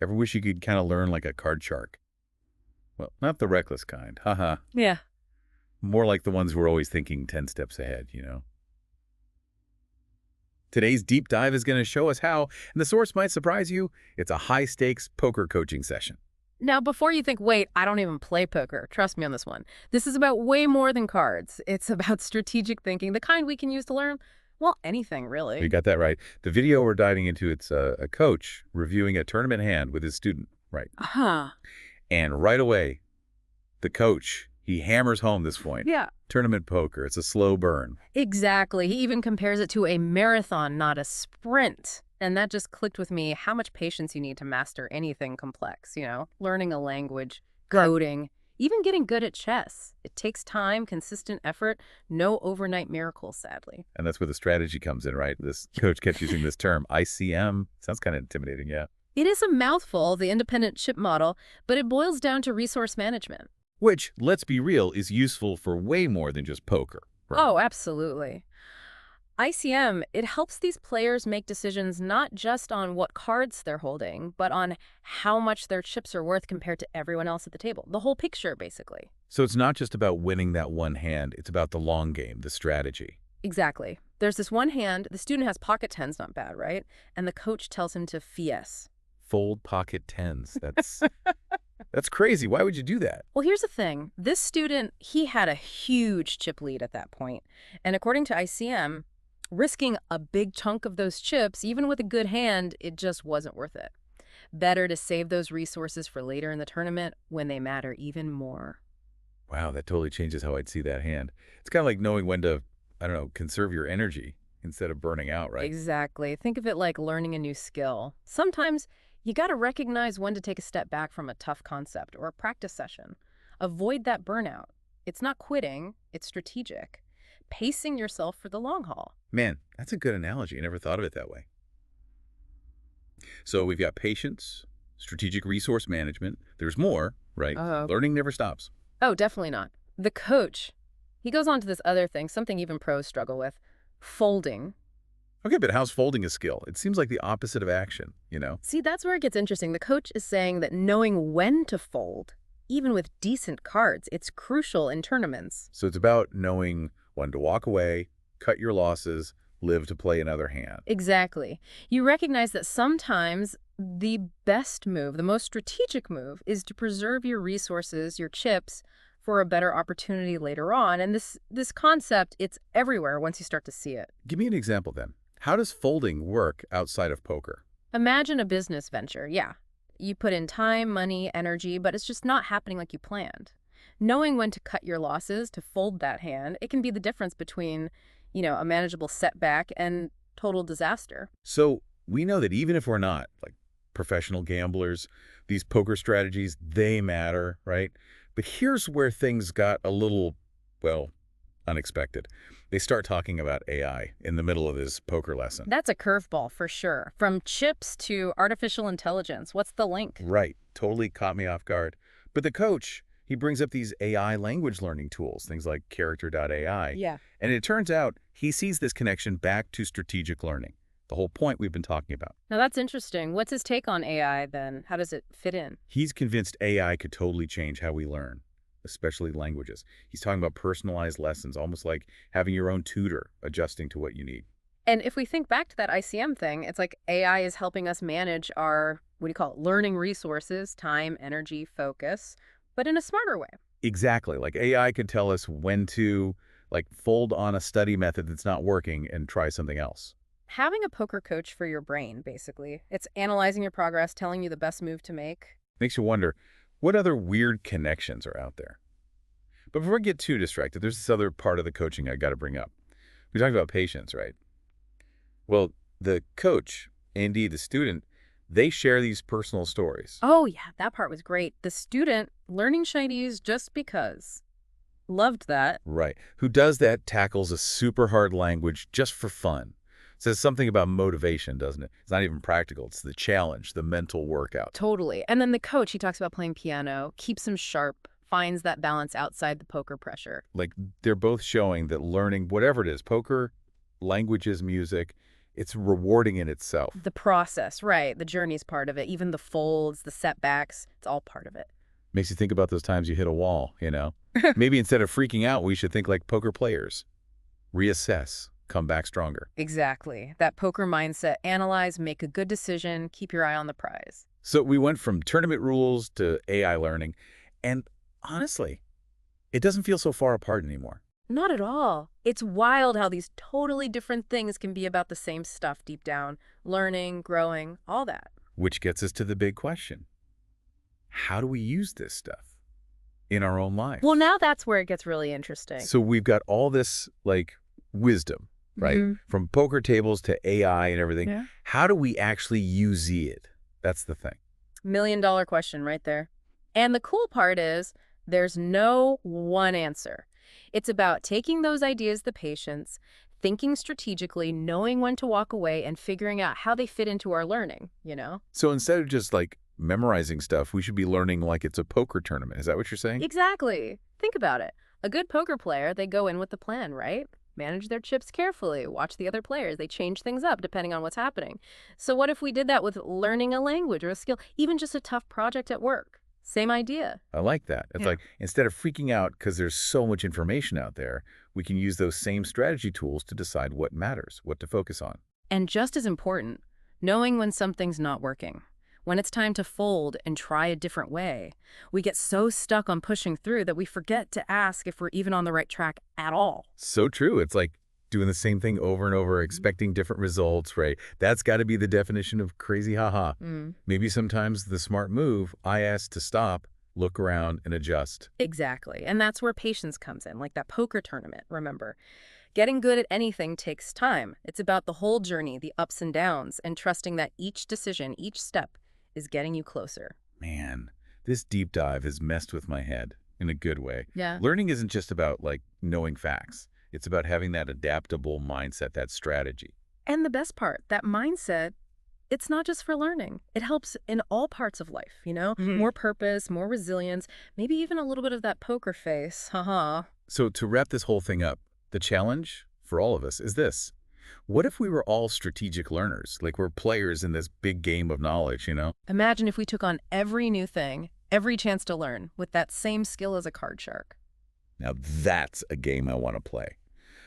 Ever wish you could kind of learn like a card shark? Well, not the reckless kind. Haha. Yeah. More like the ones who are always thinking 10 steps ahead. Today's deep dive is going to show us how, and the source might surprise you, it's a high-stakes poker coaching session. Now, before you think, wait, I don't even play poker, trust me on this one. This is about way more than cards. It's about strategic thinking, the kind we can use to learn, well, anything, You really. got that right. The video we're diving into, it's a coach reviewing a tournament hand with his student, right? Huh. And right away, the coach, he hammers home this point. Yeah. Tournament poker, it's a slow burn. Exactly. He even compares it to a marathon, not a sprint. And that just clicked with me how much patience you need to master anything complex, learning a language, coding, even getting good at chess. It takes time, consistent effort, no overnight miracles, sadly. And that's where the strategy comes in, right? This coach kept using this term, ICM. Sounds kind of intimidating, yeah. It is a mouthful, the independent chip model, but it boils down to resource management. Which, let's be real, is useful for way more than just poker. Right. Oh, absolutely. ICM, it helps these players make decisions not just on what cards they're holding, but on how much their chips are worth compared to everyone else at the table. The whole picture, basically. So it's not just about winning that one hand, it's about the long game, the strategy. Exactly. There's this one hand, the student has pocket tens, not bad, right? And the coach tells him to fies. Fold pocket tens. That's crazy. Why would you do that? Well, here's the thing. This student, he had a huge chip lead at that point. And according to ICM, risking a big chunk of those chips, even with a good hand, it just wasn't worth it. Better to save those resources for later in the tournament when they matter even more. Wow, that totally changes how I'd see that hand. It's kind of like knowing when to, I don't know, conserve your energy instead of burning out, right? Exactly. Think of it like learning a new skill. Sometimes you got to recognize when to take a step back from a tough concept or a practice session. Avoid that burnout. It's not quitting, it's strategic. Pacing yourself for the long haul. Man, that's a good analogy. I never thought of it that way. So we've got patience, strategic resource management. There's more, right? Oh. Learning never stops. Oh, definitely not. The coach, he goes on to this other thing, something even pros struggle with, folding. Okay, but how's folding a skill? It seems like the opposite of action. See, that's where it gets interesting. The coach is saying that knowing when to fold, even with decent cards, it's crucial in tournaments. So it's about knowing when to walk away, cut your losses, live to play another hand. Exactly. You recognize that sometimes the best move, the most strategic move, is to preserve your resources, your chips, for a better opportunity later on. And this concept, it's everywhere once you start to see it. Give me an example then. How does folding work outside of poker? Imagine a business venture. Yeah, you put in time, money, energy, but it's just not happening like you planned. Knowing when to cut your losses, to fold that hand, it can be the difference between, a manageable setback and total disaster. So we know that even if we're not like professional gamblers, these poker strategies, they matter, right? But here's where things got a little, well, unexpected. They start talking about AI in the middle of this poker lesson. That's a curveball for sure. From chips to artificial intelligence, what's the link? Right. Totally caught me off guard. But the coach, he brings up these AI language learning tools, things like character.ai. Yeah. And it turns out he sees this connection back to strategic learning, the whole point we've been talking about. Now that's interesting. What's his take on AI then? How does it fit in? He's convinced AI could totally change how we learn, especially languages. He's talking about personalized lessons, almost like having your own tutor adjusting to what you need. And if we think back to that ICM thing, it's like AI is helping us manage our, what do you call it, learning resources, time, energy, focus, but in a smarter way. Exactly. Like AI could tell us when to fold on a study method that's not working and try something else. Having a poker coach for your brain, basically. It's analyzing your progress, telling you the best move to make. Makes you wonder, what other weird connections are out there? But before I get too distracted, there's this other part of the coaching I got to bring up. We talked about patience, right? Well, the coach, and indeed the student, they share these personal stories. Oh, yeah, that part was great. The student learning Chinese just because. Loved that. Right. Who does that tackles a super hard language just for fun. Says something about motivation, doesn't it? It's not even practical. It's the challenge, the mental workout. Totally. And then the coach, he talks about playing piano, keeps him sharp, finds that balance outside the poker pressure. Like, they're both showing that learning, whatever it is, poker, languages, music, It's rewarding in itself. The process, right. The journey's part of it. Even the folds, the setbacks, it's all part of it. Makes you think about those times you hit a wall, you know? Maybe instead of freaking out, we should think like poker players. Reassess, come back stronger. Exactly. That poker mindset. Analyze, make a good decision, keep your eye on the prize. So we went from tournament rules to AI learning, and honestly, it doesn't feel so far apart anymore. Not at all. It's wild how these totally different things can be about the same stuff deep down. Learning, growing, all that. Which gets us to the big question. How do we use this stuff in our own lives? Well, now that's where it gets really interesting. So we've got all this, like, wisdom, right? Mhm. From poker tables to AI and everything. Yeah. How do we actually use it? That's the thing. $1 million question right there. And the cool part is there's no one answer. It's about taking those ideas to patients, thinking strategically, knowing when to walk away, and figuring out how they fit into our learning, you know? So instead of just, like, memorizing stuff, we should be learning like it's a poker tournament. Is that what you're saying? Exactly. Think about it. A good poker player, they go in with the plan, right? Manage their chips carefully, watch the other players. They change things up depending on what's happening. So what if we did that with learning a language or a skill, even just a tough project at work? Same idea. I like that. It's Yeah. like instead of freaking out because there's so much information out there, we can use those same strategy tools to decide what matters, what to focus on. And just as important, knowing when something's not working. When it's time to fold and try a different way. We get so stuck on pushing through that we forget to ask if we're even on the right track at all. So true. It's like doing the same thing over and over, expecting different results, right? That's got to be the definition of crazy haha. Maybe sometimes the smart move, I ask to stop, look around, and adjust. Exactly. And that's where patience comes in, like that poker tournament, remember. Getting good at anything takes time. It's about the whole journey, the ups and downs, and trusting that each decision, each step, is getting you closer. Man, this deep dive has messed with my head in a good way. Yeah. Learning isn't just about, like, knowing facts. It's about having that adaptable mindset, that strategy. And the best part, that mindset, it's not just for learning. It helps in all parts of life, you know? More purpose, more resilience, maybe even a little bit of that poker face. Haha. So to wrap this whole thing up, the challenge for all of us is this. What if we were all strategic learners, like we're players in this big game of knowledge, you know? Imagine if we took on every new thing, every chance to learn, with that same skill as a card shark. Now that's a game I want to play.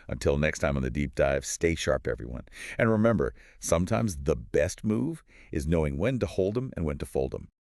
Until next time on the deep dive, stay sharp, everyone. And remember, sometimes the best move is knowing when to hold 'em and when to fold 'em.